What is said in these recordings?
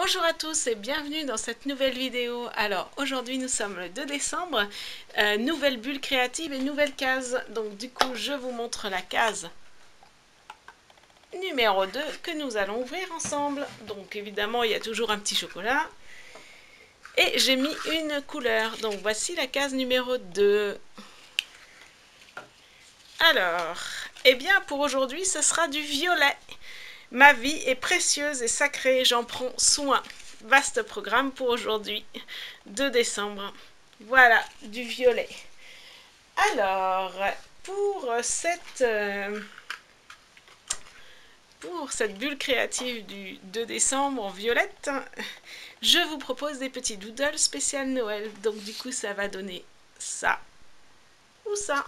Bonjour à tous et bienvenue dans cette nouvelle vidéo. Alors aujourd'hui nous sommes le 2 décembre, nouvelle bulle créative et nouvelle case. Donc du coup je vous montre la case numéro 2 que nous allons ouvrir ensemble. Donc évidemment il y a toujours un petit chocolat. Et j'ai mis une couleur. Donc voici la case numéro 2. Alors, eh bien pour aujourd'hui ce sera du violet. Ma vie est précieuse et sacrée, j'en prends soin. Vaste programme pour aujourd'hui, 2 décembre. Voilà, du violet. Alors, pour cette bulle créative du 2 décembre en violette, je vous propose des petits doodles spécial Noël. Donc du coup, ça va donner ça ou ça.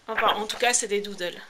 Enfin, en tout cas, c'est des doodles.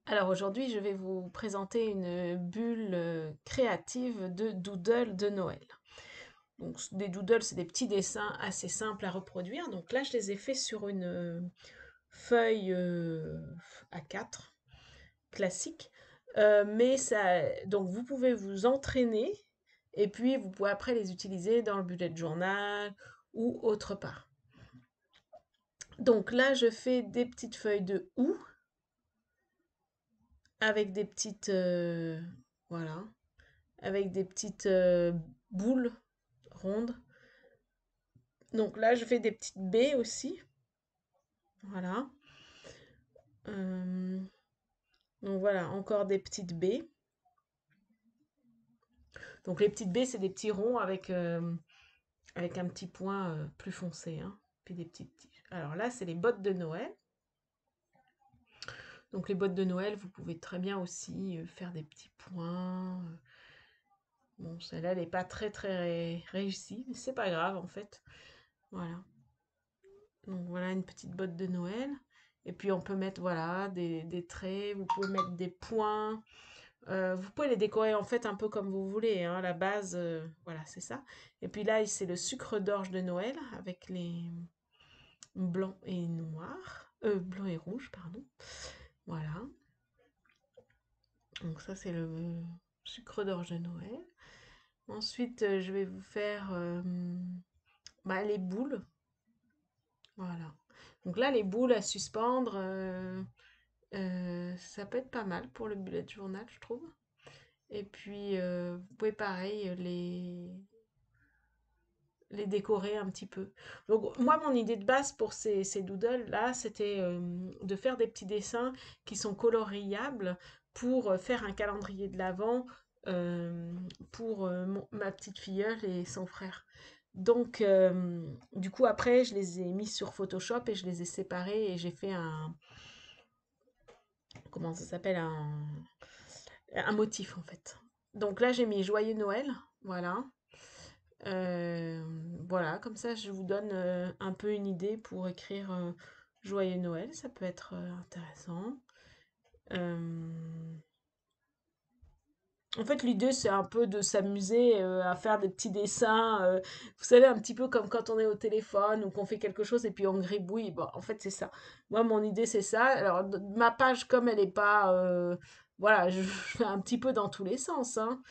Alors aujourd'hui, je vais vous présenter une bulle créative de doodle de Noël. Donc des doodles, c'est des petits dessins assez simples à reproduire. Donc là, je les ai faits sur une feuille A4 classique. Mais ça, donc vous pouvez vous entraîner et puis vous pouvez après les utiliser dans le bullet journal ou autre part. Donc là, je fais des petites feuilles de houx avec des petites, voilà, avec des petites boules rondes. Donc là, je fais des petites baies aussi. Voilà. Euh, donc voilà, encore des petites baies. Donc les petites baies, c'est des petits ronds avec un petit point plus foncé. Hein. Puis des petites tiges. Alors là, c'est les bottes de Noël. Donc les bottes de Noël, vous pouvez très bien aussi faire des petits points. Bon, celle-là, elle n'est pas très réussie, mais c'est pas grave en fait. Voilà. Donc voilà une petite botte de Noël. Et puis on peut mettre voilà des traits, vous pouvez mettre des points. Vous pouvez les décorer en fait un peu comme vous voulez. Hein. La base, voilà, c'est ça. Et puis là, c'est le sucre d'orge de Noël avec les blancs et noirs. Blanc et rouge, pardon. Voilà. Donc ça, c'est le sucre d'orge de Noël. Ensuite, je vais vous faire les boules. Voilà. Donc là, les boules à suspendre, ça peut être pas mal pour le bullet journal, je trouve. Et puis, vous pouvez pareil les décorer un petit peu. Donc, moi, mon idée de base pour ces doodles-là, c'était de faire des petits dessins qui sont coloriables pour faire un calendrier de l'Avent euh, pour ma petite filleule et son frère. Donc, du coup, après, je les ai mis sur Photoshop et je les ai séparés et j'ai fait comment ça s'appelle, un motif en fait. Donc là, j'ai mis Joyeux Noël, voilà. Euh, voilà, comme ça, je vous donne un peu une idée pour écrire Joyeux Noël, ça peut être intéressant. Euh, En fait, l'idée, c'est un peu de s'amuser à faire des petits dessins. Vous savez, un petit peu comme quand on est au téléphone ou qu'on fait quelque chose et puis on gribouille. Bon, en fait, c'est ça. Moi, mon idée, c'est ça. Alors, ma page, comme elle n'est pas... voilà, je fais un petit peu dans tous les sens. Hein.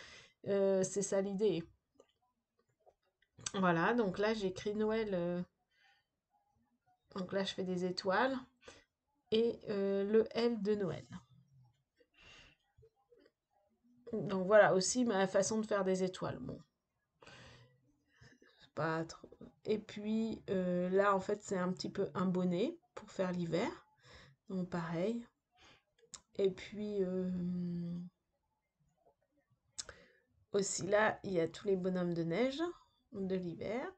C'est ça l'idée. Voilà, donc là, j'écris Noël. Donc là, je fais des étoiles. Et le L de Noël. Donc voilà, aussi ma façon de faire des étoiles. Bon, pas trop. Et puis là, en fait, c'est un petit peu un bonnet pour faire l'hiver. Donc pareil. Et puis aussi là, il y a tous les bonhommes de neige de l'hiver.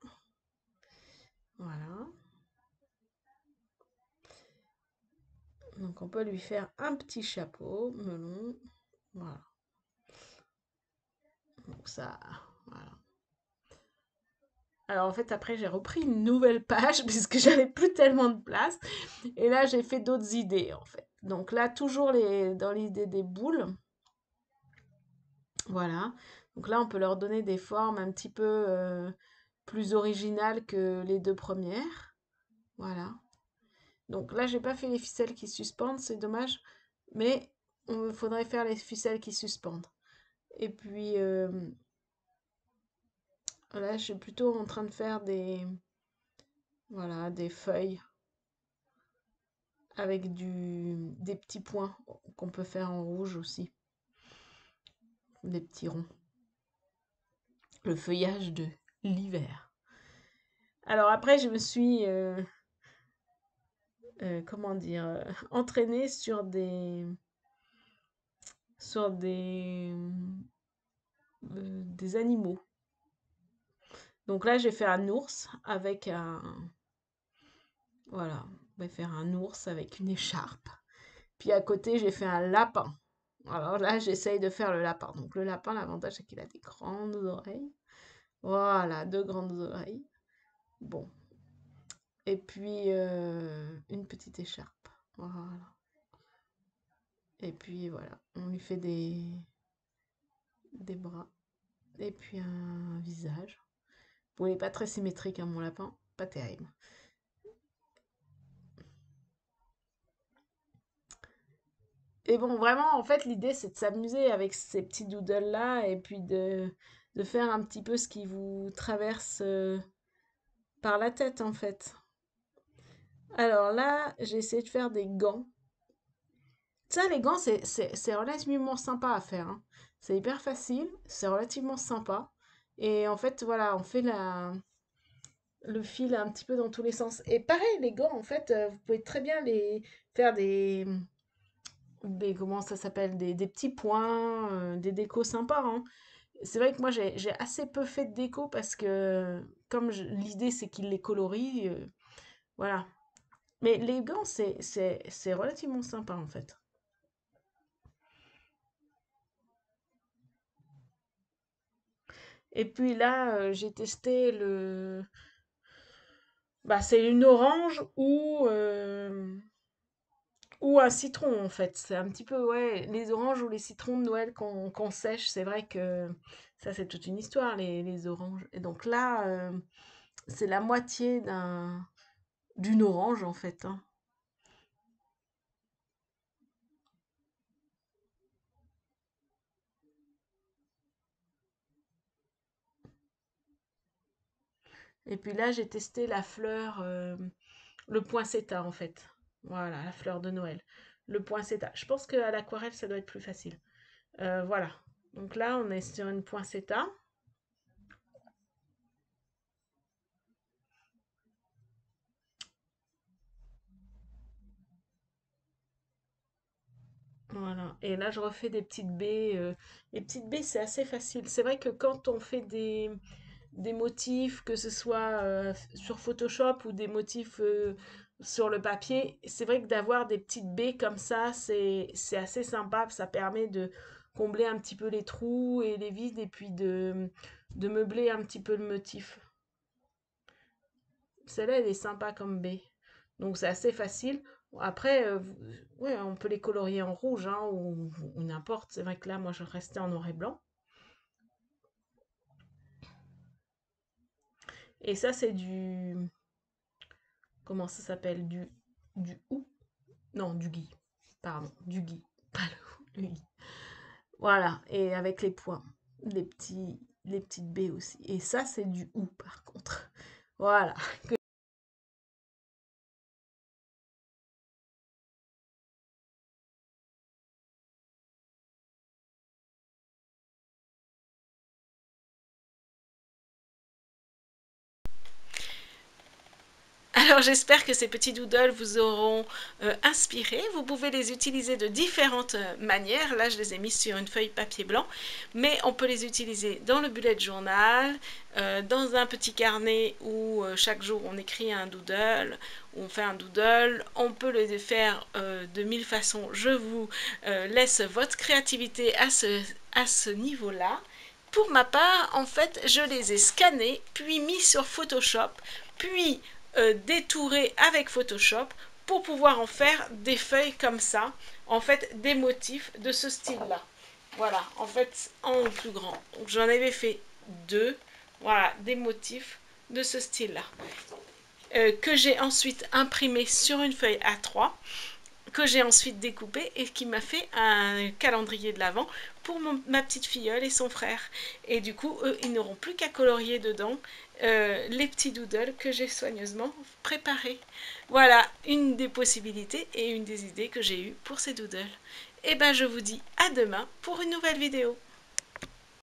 Voilà. Donc on peut lui faire un petit chapeau melon. Voilà. Donc ça, voilà. Alors en fait après j'ai repris une nouvelle page puisque j'avais plus tellement de place. Et là j'ai fait d'autres idées en fait. Donc là toujours dans l'idée des boules. Voilà. Donc là on peut leur donner des formes un petit peu plus originales que les deux premières. Voilà. Donc là j'ai pas fait les ficelles qui suspendent, c'est dommage. Mais il faudrait faire les ficelles qui suspendent. Et puis là je suis plutôt en train de faire voilà, des feuilles avec des petits points qu'on peut faire en rouge aussi, des petits ronds. Le feuillage de l'hiver. Alors après, je me suis, comment dire, entraînée sur des animaux. Donc là, j'ai fait un ours avec voilà, on va faire un ours avec une écharpe. Puis à côté, j'ai fait un lapin. Alors là, j'essaye de faire le lapin. Donc le lapin, l'avantage, c'est qu'il a des grandes oreilles. Voilà, deux grandes oreilles. Bon. Et puis une petite écharpe. Voilà. Et puis voilà, on lui fait des bras. Et puis un visage. Bon, il n'est pas très symétrique, hein, mon lapin. Pas terrible. Et bon, vraiment, en fait, l'idée, c'est de s'amuser avec ces petits doodles-là et puis de faire un petit peu ce qui vous traverse par la tête, en fait. Alors là, j'ai essayé de faire des gants. Ça, les gants, c'est relativement sympa à faire, hein. C'est hyper facile, c'est relativement sympa. Et en fait, voilà, on fait le fil un petit peu dans tous les sens. Et pareil, les gants, en fait, vous pouvez très bien les faire comment ça s'appelle, des petits points, des décos sympas, hein. C'est vrai que moi, j'ai assez peu fait de déco parce que, comme l'idée, c'est qu'ils les colorient, voilà. Mais les gants, c'est relativement sympa, en fait. Et puis là, j'ai testé bah, c'est une orange ou un citron, en fait. C'est un petit peu, ouais, les oranges ou les citrons de Noël qu'on sèche. C'est vrai que ça, c'est toute une histoire, les oranges. Et donc là, c'est la moitié d'une orange, en fait, hein. Et puis là, j'ai testé la fleur, le poinsettia, en fait. Voilà, la fleur de Noël. Le poinsettia. Je pense qu'à l'aquarelle, ça doit être plus facile. Voilà. Donc là, on est sur une poinsettia. Voilà. Et là, je refais des petites baies. Les petites baies, c'est assez facile. C'est vrai que quand on fait des motifs, que ce soit sur Photoshop ou des motifs sur le papier, c'est vrai que d'avoir des petites baies comme ça, c'est assez sympa. Ça permet de combler un petit peu les trous et les vides et puis de meubler un petit peu le motif. Celle-là, elle est sympa comme baie. Donc c'est assez facile. Bon, après, ouais, on peut les colorier en rouge hein, ou n'importe. C'est vrai que là, moi, je restais en noir et blanc. Et ça, c'est comment ça s'appelle? Du hou? Non, du gui. Pardon, du gui. Pas le gui. Voilà, et avec les points. Les petites baies aussi. Et ça, c'est du hou, par contre. Voilà. Alors j'espère que ces petits doodles vous auront inspiré. Vous pouvez les utiliser de différentes manières. Là, je les ai mis sur une feuille papier blanc, mais on peut les utiliser dans le bullet journal, dans un petit carnet où chaque jour on écrit un doodle, on fait un doodle. On peut les faire de 1000 façons. Je vous laisse votre créativité à ce niveau-là. Pour ma part, en fait, je les ai scannés, puis mis sur Photoshop, puis détourés avec Photoshop pour pouvoir en faire des feuilles comme ça, en fait, des motifs de ce style-là. Voilà, en fait, en plus grand. Donc, j'en avais fait 2, voilà, des motifs de ce style-là. Que j'ai ensuite imprimé sur une feuille A3, que j'ai ensuite découpé et qui m'a fait un calendrier de l'Avent pour ma petite filleule et son frère. Et du coup, eux, ils n'auront plus qu'à colorier dedans les petits doodles que j'ai soigneusement préparés. Voilà une des possibilités et une des idées que j'ai eues pour ces doodles. Et ben je vous dis à demain pour une nouvelle vidéo.